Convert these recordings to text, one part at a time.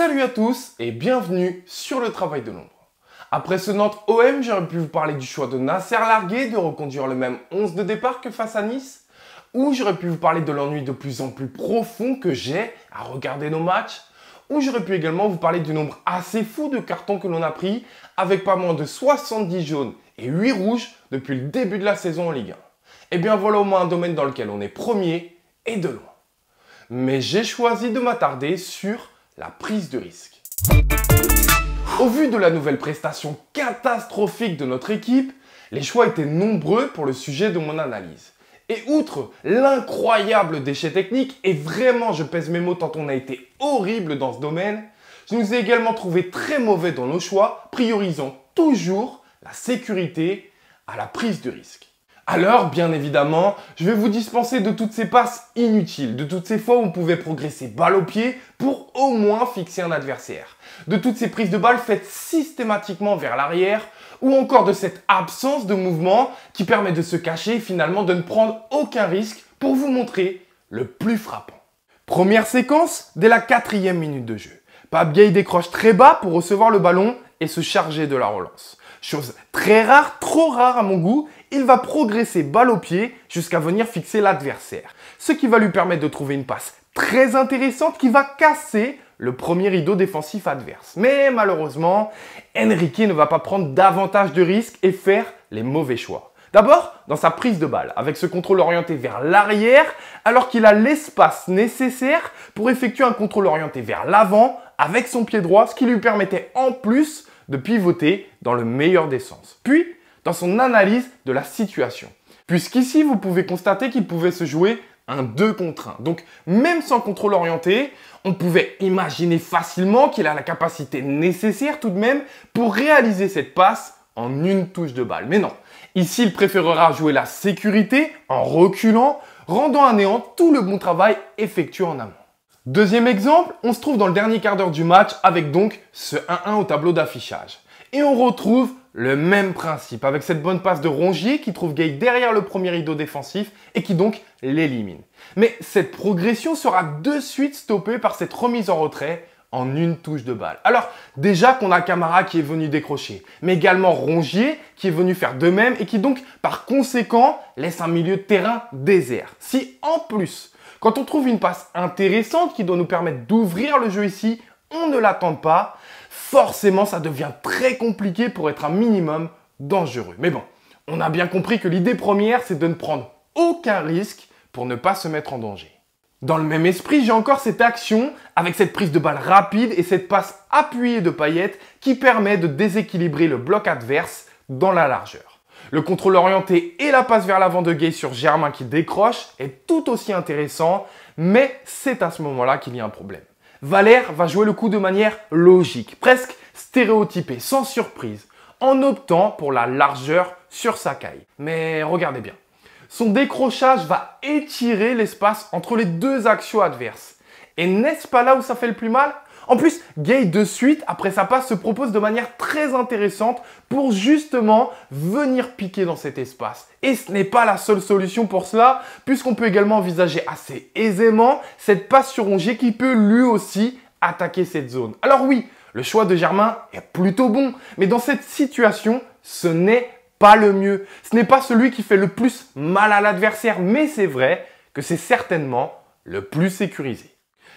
Salut à tous et bienvenue sur le travail de l'ombre. Après ce Nantes OM, j'aurais pu vous parler du choix de Nasser Largué de reconduire le même 11 de départ que face à Nice, ou j'aurais pu vous parler de l'ennui de plus en plus profond que j'ai à regarder nos matchs, ou j'aurais pu également vous parler du nombre assez fou de cartons que l'on a pris, avec pas moins de 70 jaunes et 8 rouges depuis le début de la saison en Ligue 1. Et bien voilà au moins un domaine dans lequel on est premier et de loin. Mais j'ai choisi de m'attarder sur la prise de risque. Au vu de la nouvelle prestation catastrophique de notre équipe, les choix étaient nombreux pour le sujet de mon analyse. Et outre l'incroyable déchet technique, et vraiment je pèse mes mots tant on a été horrible dans ce domaine, je nous ai également trouvé très mauvais dans nos choix, priorisant toujours la sécurité à la prise de risque. Alors, bien évidemment, je vais vous dispenser de toutes ces passes inutiles, de toutes ces fois où on pouvait progresser balle au pied pour au moins fixer un adversaire, de toutes ces prises de balles faites systématiquement vers l'arrière, ou encore de cette absence de mouvement qui permet de se cacher et finalement de ne prendre aucun risque pour vous montrer le plus frappant. Première séquence, dès la 4e minute de jeu. Pape Gueye décroche très bas pour recevoir le ballon et se charger de la relance. Chose très rare, trop rare à mon goût, il va progresser balle au pied jusqu'à venir fixer l'adversaire. Ce qui va lui permettre de trouver une passe très intéressante qui va casser le premier rideau défensif adverse. Mais malheureusement, Enrique ne va pas prendre davantage de risques et faire les mauvais choix. D'abord, dans sa prise de balle, avec ce contrôle orienté vers l'arrière, alors qu'il a l'espace nécessaire pour effectuer un contrôle orienté vers l'avant avec son pied droit, ce qui lui permettait en plus de pivoter dans le meilleur des sens. Puis, dans son analyse de la situation. Puisqu'ici, vous pouvez constater qu'il pouvait se jouer un 2 contre 1. Donc, même sans contrôle orienté, on pouvait imaginer facilement qu'il a la capacité nécessaire tout de même pour réaliser cette passe en une touche de balle. Mais non, ici, il préférera jouer la sécurité en reculant, rendant à néant tout le bon travail effectué en amont. Deuxième exemple, on se trouve dans le dernier quart d'heure du match avec donc ce 1-1 au tableau d'affichage. Et on retrouve le même principe avec cette bonne passe de Rongier qui trouve Gueye derrière le premier rideau défensif et qui donc l'élimine. Mais cette progression sera de suite stoppée par cette remise en retrait en une touche de balle. Alors déjà qu'on a Camara qui est venu décrocher, mais également Rongier qui est venu faire de même et qui donc par conséquent laisse un milieu de terrain désert. Si en plus, quand on trouve une passe intéressante qui doit nous permettre d'ouvrir le jeu ici, on ne l'attend pas, forcément ça devient très compliqué pour être un minimum dangereux. Mais bon, on a bien compris que l'idée première, c'est de ne prendre aucun risque pour ne pas se mettre en danger. Dans le même esprit, j'ai encore cette action avec cette prise de balle rapide et cette passe appuyée de Payet qui permet de déséquilibrer le bloc adverse dans la largeur. Le contrôle orienté et la passe vers l'avant de Gueye sur Germain qui décroche est tout aussi intéressant, mais c'est à ce moment-là qu'il y a un problème. Valère va jouer le coup de manière logique, presque stéréotypée, sans surprise, en optant pour la largeur sur sa caille. Mais regardez bien, son décrochage va étirer l'espace entre les deux axiaux adverses. Et n'est-ce pas là où ça fait le plus mal ? En plus, Gueye de suite, après sa passe, se propose de manière très intéressante pour justement venir piquer dans cet espace. Et ce n'est pas la seule solution pour cela, puisqu'on peut également envisager assez aisément cette passe sur Rongier qui peut lui aussi attaquer cette zone. Alors oui, le choix de Germain est plutôt bon, mais dans cette situation, ce n'est pas le mieux. Ce n'est pas celui qui fait le plus mal à l'adversaire, mais c'est vrai que c'est certainement le plus sécurisé.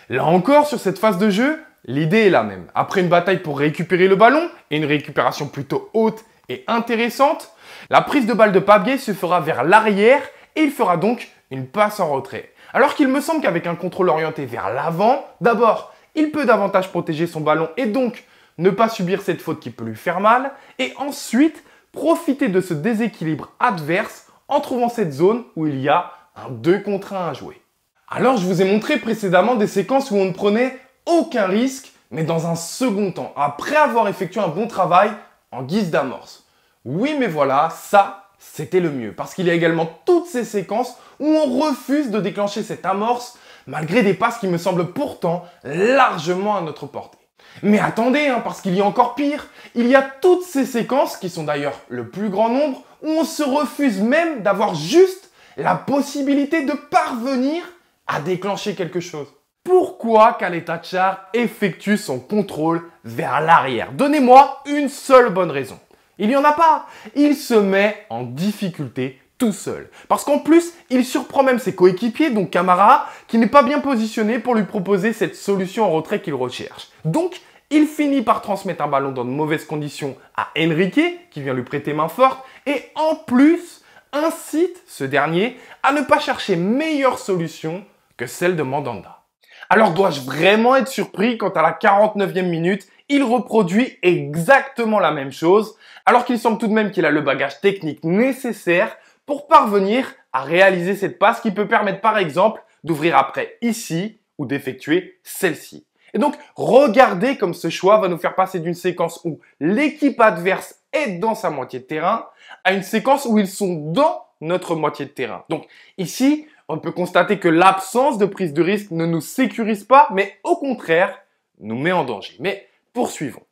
Là encore, sur cette phase de jeu, l'idée est la même. Après une bataille pour récupérer le ballon et une récupération plutôt haute et intéressante, la prise de balle de Pape Gueye se fera vers l'arrière et il fera donc une passe en retrait. Alors qu'il me semble qu'avec un contrôle orienté vers l'avant, d'abord, il peut davantage protéger son ballon et donc ne pas subir cette faute qui peut lui faire mal, et ensuite profiter de ce déséquilibre adverse en trouvant cette zone où il y a un 2 contre 1 à jouer. Alors je vous ai montré précédemment des séquences où on ne prenait aucun risque, mais dans un second temps, après avoir effectué un bon travail en guise d'amorce. Oui, mais voilà, ça, c'était le mieux, parce qu'il y a également toutes ces séquences où on refuse de déclencher cette amorce, malgré des passes qui me semblent pourtant largement à notre portée. Mais attendez, parce qu'il y a encore pire, il y a toutes ces séquences, qui sont d'ailleurs le plus grand nombre, où on se refuse même d'avoir juste la possibilité de parvenir à déclencher quelque chose. Pourquoi Kaleta Char effectue son contrôle vers l'arrière? Donnez-moi une seule bonne raison. Il n'y en a pas. Il se met en difficulté tout seul. Parce qu'en plus, il surprend même ses coéquipiers, donc Camara, qui n'est pas bien positionné pour lui proposer cette solution en retrait qu'il recherche. Donc, il finit par transmettre un ballon dans de mauvaises conditions à Enrique, qui vient lui prêter main forte, et en plus, incite ce dernier à ne pas chercher meilleure solution que celle de Mandanda. Alors dois-je vraiment être surpris quand à la 49e minute, il reproduit exactement la même chose, alors qu'il semble tout de même qu'il a le bagage technique nécessaire pour parvenir à réaliser cette passe qui peut permettre par exemple d'ouvrir après ici ou d'effectuer celle-ci. Et donc, regardez comme ce choix va nous faire passer d'une séquence où l'équipe adverse est dans sa moitié de terrain à une séquence où ils sont dans notre moitié de terrain. Donc ici, on peut constater que l'absence de prise de risque ne nous sécurise pas, mais au contraire, nous met en danger. Mais poursuivons.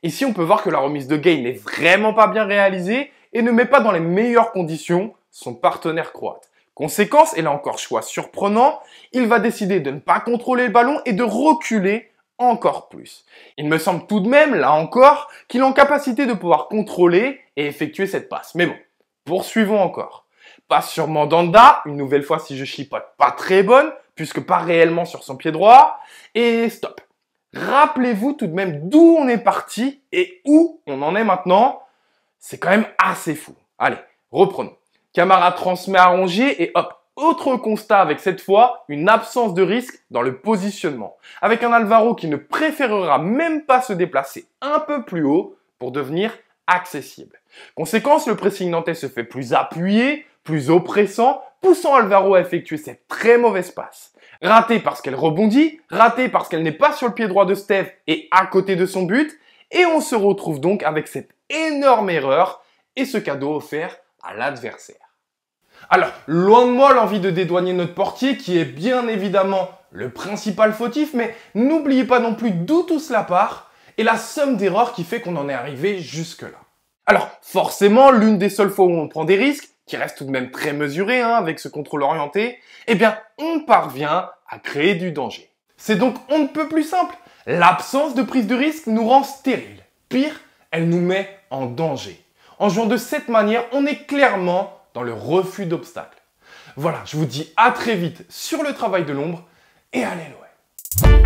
Ici, on peut voir que la remise de Gay n'est vraiment pas bien réalisée et ne met pas dans les meilleures conditions son partenaire croate. Conséquence, et là encore choix surprenant, il va décider de ne pas contrôler le ballon et de reculer encore plus. Il me semble tout de même, là encore, qu'il est en capacité de pouvoir contrôler et effectuer cette passe. Mais bon, poursuivons encore. Passe sur Mandanda, une nouvelle fois si je chipote, pas très bonne, puisque pas réellement sur son pied droit, et stop. Rappelez-vous tout de même d'où on est parti et où on en est maintenant. C'est quand même assez fou. Allez, reprenons. Camara transmet à Rongier et hop, autre constat avec cette fois une absence de risque dans le positionnement. Avec un Alvaro qui ne préférera même pas se déplacer un peu plus haut pour devenir accessible. Conséquence, le pressing nantais se fait plus appuyé, plus oppressant, poussant Alvaro à effectuer cette très mauvaise passe. Ratée parce qu'elle rebondit, ratée parce qu'elle n'est pas sur le pied droit de Steve et à côté de son but, et on se retrouve donc avec cette énorme erreur et ce cadeau offert à l'adversaire. Alors, loin de moi l'envie de dédouaner notre portier qui est bien évidemment le principal fautif, mais n'oubliez pas non plus d'où tout cela part et la somme d'erreurs qui fait qu'on en est arrivé jusque-là. Alors, forcément, l'une des seules fois où on prend des risques, qui reste tout de même très mesuré avec ce contrôle orienté, eh bien, on parvient à créer du danger. C'est donc on ne peut plus simple. L'absence de prise de risque nous rend stériles. Pire, elle nous met en danger. En jouant de cette manière, on est clairement dans le refus d'obstacles. Voilà, je vous dis à très vite sur le travail de l'ombre et allez l'OM.